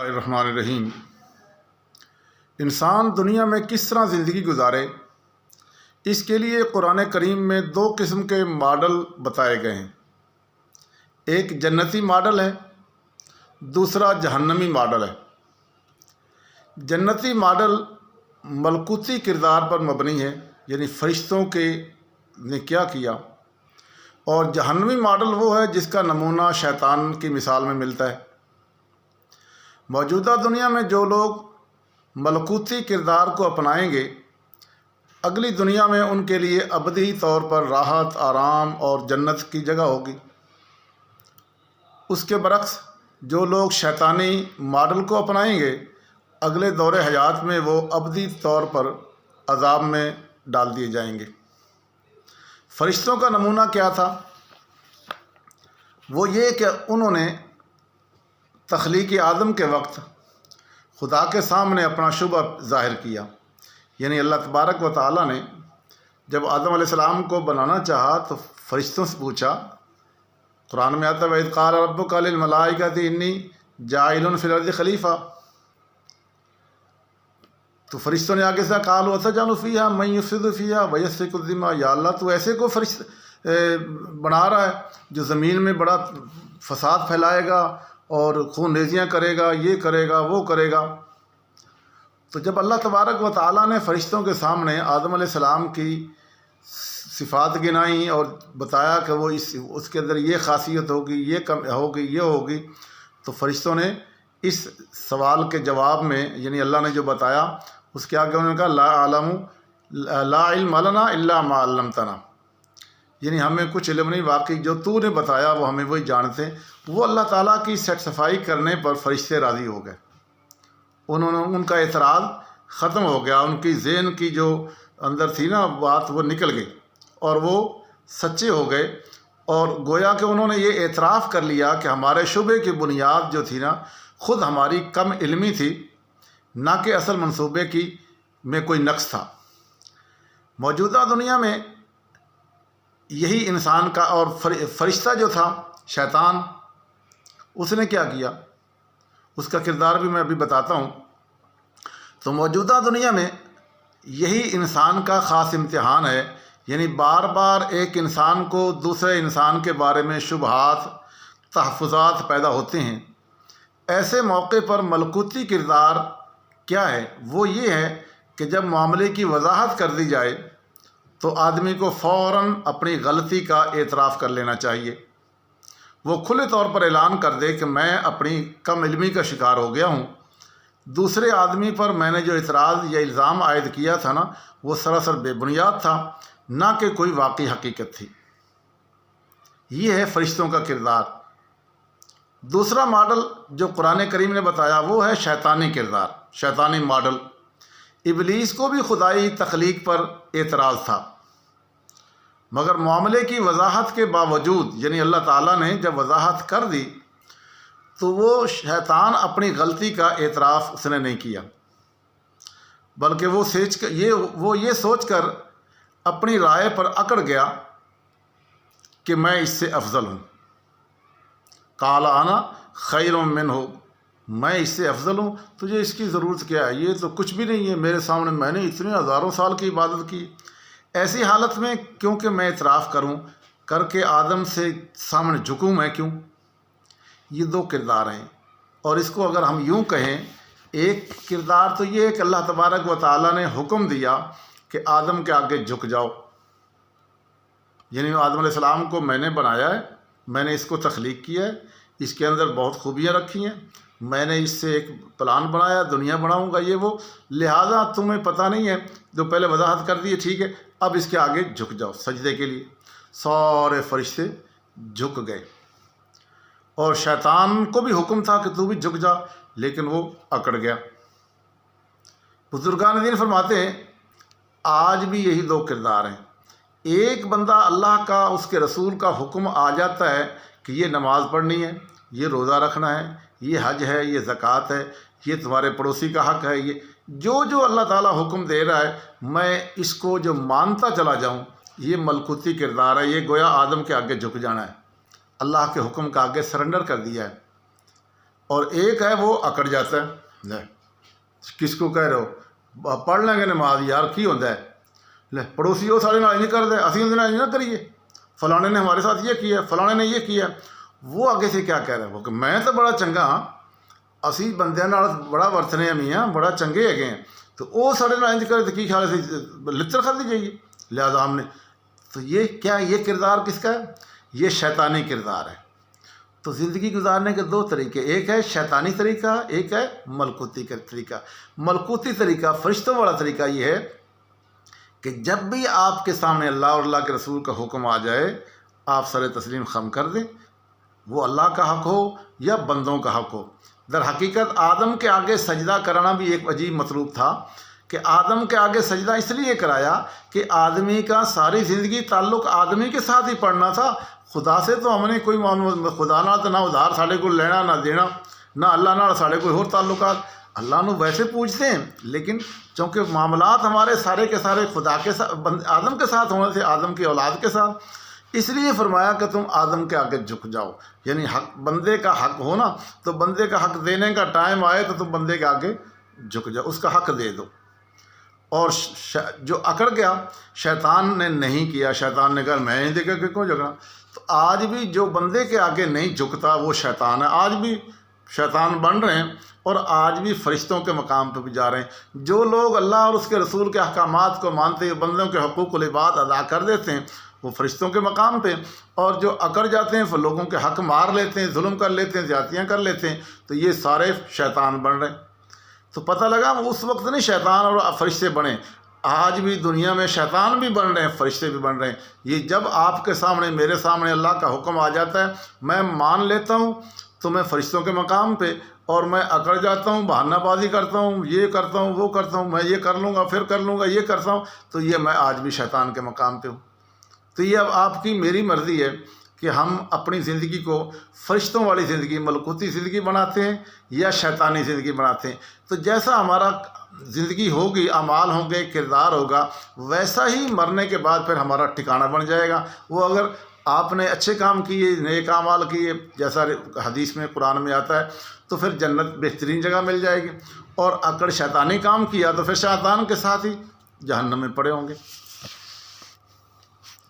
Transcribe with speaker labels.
Speaker 1: الرحمن الرحیم۔ انسان دنیا میں کس طرح زندگی گزارے، اس کے لیے قرآن کریم میں دو قسم کے ماڈل بتائے گئے ہیں۔ ایک جنتی ماڈل ہے، دوسرا جہنمی ماڈل ہے۔ جنتی ماڈل ملکوتی کردار پر مبنی ہے، یعنی فرشتوں نے کیا کیا، اور جہنمی ماڈل وہ ہے جس کا نمونہ شیطان کی مثال میں ملتا ہے۔ موجودہ دنیا میں جو لوگ ملکوتی کردار کو اپنائیں گے، اگلی دنیا میں ان کے لیے ابدی طور پر راحت، آرام اور جنت کی جگہ ہوگی۔ اس کے برعکس جو لوگ شیطانی ماڈل کو اپنائیں گے، اگلے دور حیات میں وہ ابدی طور پر عذاب میں ڈال دیے جائیں گے۔ فرشتوں کا نمونہ کیا تھا؟ وہ یہ کہ انہوں نے تخلیق آدم کے وقت خدا کے سامنے اپنا شبہ ظاہر کیا، یعنی اللہ تبارک و تعالیٰ نے جب آدم علیہ السلام کو بنانا چاہا تو فرشتوں سے پوچھا۔ قرآن میں آتا ہے وَإِذْ قَالَ رَبُّكَ لِلْمَلَائِكَةِ إِنِّي جَاعِلٌ فِي الْأَرْضِ خلیفہ، تو فرشتوں نے آگے سے قَالُوا أَتَجْعَلُ فِيهَا مَن يُفْسِدُ فِيهَا وَيَسْفِكُ الدِّمَاءَ، یا اللہ تو ایسے کو بنا رہا ہے جو زمین میں بڑا فساد پھیلائے گا اور خون ریزیاں کرے گا، یہ کرے گا، وہ کرے گا۔ تو جب اللہ تبارک و تعالیٰ نے فرشتوں کے سامنے آدم علیہ السلام کی صفات گنائیں اور بتایا کہ وہ اس کے اندر یہ خاصیت ہوگی، یہ کم ہوگی، یہ ہوگی، تو فرشتوں نے اس سوال کے جواب میں، یعنی اللہ نے جو بتایا اس کے آگے انہوں نے کہا لا علم لنا الا ما علمتنا، یعنی ہمیں کچھ علم نہیں، واقعی جو تو نے بتایا وہ ہمیں وہی جانتے ہیں۔ وہ اللہ تعالیٰ کی سیٹسفائی کرنے پر فرشتے راضی ہو گئے، ان کا اعتراض ختم ہو گیا، ان کی ذہن کی جو اندر تھی نا بات وہ نکل گئی اور وہ سچے ہو گئے، اور گویا کہ انہوں نے یہ اعتراف کر لیا کہ ہمارے شبے کی بنیاد جو تھی نا خود ہماری کم علمی تھی، نہ کہ اصل منصوبے میں کوئی نقص تھا۔ موجودہ دنیا میں یہی انسان کا اور فرشتہ جو تھا شیطان، اس نے کیا کیا، اس کا کردار بھی میں ابھی بتاتا ہوں۔ تو موجودہ دنیا میں یہی انسان کا خاص امتحان ہے، یعنی بار بار ایک انسان کو دوسرے انسان کے بارے میں شبہات، تحفظات پیدا ہوتے ہیں۔ ایسے موقع پر ملکوتی کردار کیا ہے؟ وہ یہ ہے کہ جب معاملے کی وضاحت کر دی جائے تو آدمی کو فوراً اپنی غلطی کا اعتراف کر لینا چاہیے۔ وہ کھلے طور پر اعلان کر دے کہ میں اپنی کم علمی کا شکار ہو گیا ہوں، دوسرے آدمی پر میں نے جو اعتراض یا الزام عائد کیا تھا نا وہ سراسر بے بنیاد تھا، نہ کہ کوئی واقعی حقیقت تھی۔ یہ ہے فرشتوں کا کردار۔ دوسرا ماڈل جو قرآن کریم نے بتایا وہ ہے شیطانی کردار، شیطانی ماڈل۔ ابلیس کو بھی خدائی تخلیق پر اعتراض تھا، مگر معاملے کی وضاحت کے باوجود، یعنی اللہ تعالیٰ نے جب وضاحت کر دی تو وہ شیطان اپنی غلطی کا اعتراف اس نے نہیں کیا، بلکہ وہ یہ سوچ کر اپنی رائے پر اکڑ گیا کہ میں اس سے افضل ہوں۔ قال انا خیر منہ، میں اس سے افضل ہوں، تجھے اس کی ضرورت کیا ہے، یہ تو کچھ بھی نہیں ہے میرے سامنے، میں نے اتنے ہزاروں سال کی عبادت کی، ایسی حالت میں کیونکہ میں اعتراف کر کے آدم سے سامنے جھکوں میں کیوں؟ یہ دو کردار ہیں، اور اس کو اگر ہم یوں کہیں، ایک کردار تو یہ ہے کہ اللہ تبارک و تعالیٰ نے حکم دیا کہ آدم کے آگے جھک جاؤ، یعنی آدم علیہ السلام کو میں نے بنایا ہے، میں نے اس کو تخلیق کیا ہے، اس کے اندر بہت خوبیاں رکھی ہیں، میں نے اس سے ایک پلان بنایا، دنیا بناؤں گا، یہ وہ، لہٰذا تمہیں پتہ نہیں ہے، جو پہلے وضاحت کر دی ہے، ٹھیک ہے، اب اس کے آگے جھک جاؤ سجدے کے لیے۔ سارے فرشتے جھک گئے، اور شیطان کو بھی حکم تھا کہ تو بھی جھک جا، لیکن وہ اکڑ گیا۔ بزرگان دین فرماتے ہیں آج بھی یہی دو کردار ہیں۔ ایک بندہ اللہ کا، اس کے رسول کا حکم آ جاتا ہے کہ یہ نماز پڑھنی ہے، یہ روزہ رکھنا ہے، یہ حج ہے، یہ زکوٰۃ ہے، یہ تمہارے پڑوسی کا حق ہے، یہ جو اللہ تعالیٰ حکم دے رہا ہے میں اس کو جو مانتا چلا جاؤں، یہ ملکوتی کردار ہے۔ یہ گویا آدم کے آگے جھک جانا ہے، اللہ کے حکم کا آگے سرنڈر کر دیا ہے۔ اور ایک ہے وہ اکڑ جاتا ہے. لے کس کو کہہ رہے ہو پڑھ لیں گے نماز یار کی ہوتا ہے. لے پڑوسی وہ سارے نال نہیں کر دے اسی اندر نہ کریے, فلانے نے ہمارے ساتھ یہ کیا, فلانے نے یہ کیا. وہ آگے سے کیا کہہ رہے ہیں وہ کہ میں تو بڑا چنگا ہاں, اسی بندے نال بڑا ورتنے ہیں میاں, بڑا چنگے ہے ہیں, تو وہ سارے نال انج کرے تو کی خیال سے لچر کھا دی جائیے. لہٰذا ہم نے تو یہ کیا, یہ کردار کس کا ہے؟ یہ شیطانی کردار ہے. تو زندگی گزارنے کے دو طریقے, ایک ہے شیطانی طریقہ, ایک ہے ملکوتی کا طریقہ. ملکوتی طریقہ فرشتوں والا طریقہ یہ ہے کہ جب بھی آپ کے سامنے اللہ اور اللہ کے رسول کا حکم آ جائے آپ سر تسلیم خم کر دیں, وہ اللہ کا حق ہو یا بندوں کا حق ہو. در حقیقت آدم کے آگے سجدہ کرانا بھی ایک عجیب مطلوب تھا کہ آدم کے آگے سجدہ اس لیے کرایا کہ آدمی کا ساری زندگی تعلق آدمی کے ساتھ ہی پڑنا تھا. خدا سے تو ہم نے کوئی خدا نال تو نہ ادھار ساڑے کو لینا نہ دینا, نہ اللہ نال ساڑے کوئی اور تعلقات. اللہ نو ویسے پوچھتے ہیں لیکن چونکہ معاملات ہمارے سارے کے سارے خدا کے ساتھ آدم کے ساتھ ہونے تھے, آدم کی اولاد کے ساتھ, اس لیے فرمایا کہ تم آدم کے آگے جھک جاؤ. یعنی حق بندے کا حق ہو نا, تو بندے کا حق دینے کا ٹائم آئے تو تم بندے کے آگے جھک جاؤ, اس کا حق دے دو. اور جو اکڑ گیا شیطان نے نہیں کیا, شیطان نے کہا میں نہیں دیکھا کہ کیوں جھگڑا. تو آج بھی جو بندے کے آگے نہیں جھکتا وہ شیطان ہے. آج بھی شیطان بن رہے ہیں اور آج بھی فرشتوں کے مقام پہ بھی جا رہے ہیں. جو لوگ اللہ اور اس کے رسول کے احکامات کو مانتے ہوئے بندوں کے حقوق العباد ادا کر دیتے ہیں وہ فرشتوں کے مقام پہ, اور جو اکڑ جاتے ہیں وہ لوگوں کے حق مار لیتے ہیں, ظلم کر لیتے ہیں, زیادتیاں کر لیتے ہیں, تو یہ سارے شیطان بن رہے ہیں. تو پتہ لگا وہ اس وقت نہیں شیطان اور فرشتے بنے, آج بھی دنیا میں شیطان بھی بن رہے ہیں, فرشتے بھی بن رہے ہیں. یہ جب آپ کے سامنے میرے سامنے اللہ کا حکم آ جاتا ہے میں مان لیتا ہوں تو میں فرشتوں کے مقام پہ, اور میں اکڑ جاتا ہوں, بہانہ بازی کرتا ہوں, یہ کرتا ہوں, وہ کرتا ہوں, میں یہ کر لوں گا پھر کر لوں گا, یہ کرتا ہوں, تو یہ میں آج بھی شیطان کے مقام پہ ہوں. تو یہ اب آپ کی میری مرضی ہے کہ ہم اپنی زندگی کو فرشتوں والی زندگی ملکوتی زندگی بناتے ہیں یا شیطانی زندگی بناتے ہیں. تو جیسا ہمارا زندگی ہوگی, اعمال ہوں گے, کردار ہوگا, ویسا ہی مرنے کے بعد پھر ہمارا ٹھکانہ بن جائے گا. وہ اگر آپ نے اچھے کام کیے, نیک اعمال کیے جیسا حدیث میں قرآن میں آتا ہے, تو پھر جنت بہترین جگہ مل جائے گی. اور اگر شیطانی کام کیا تو پھر شیطان کے ساتھ ہی جہنم میں پڑے ہوں گے.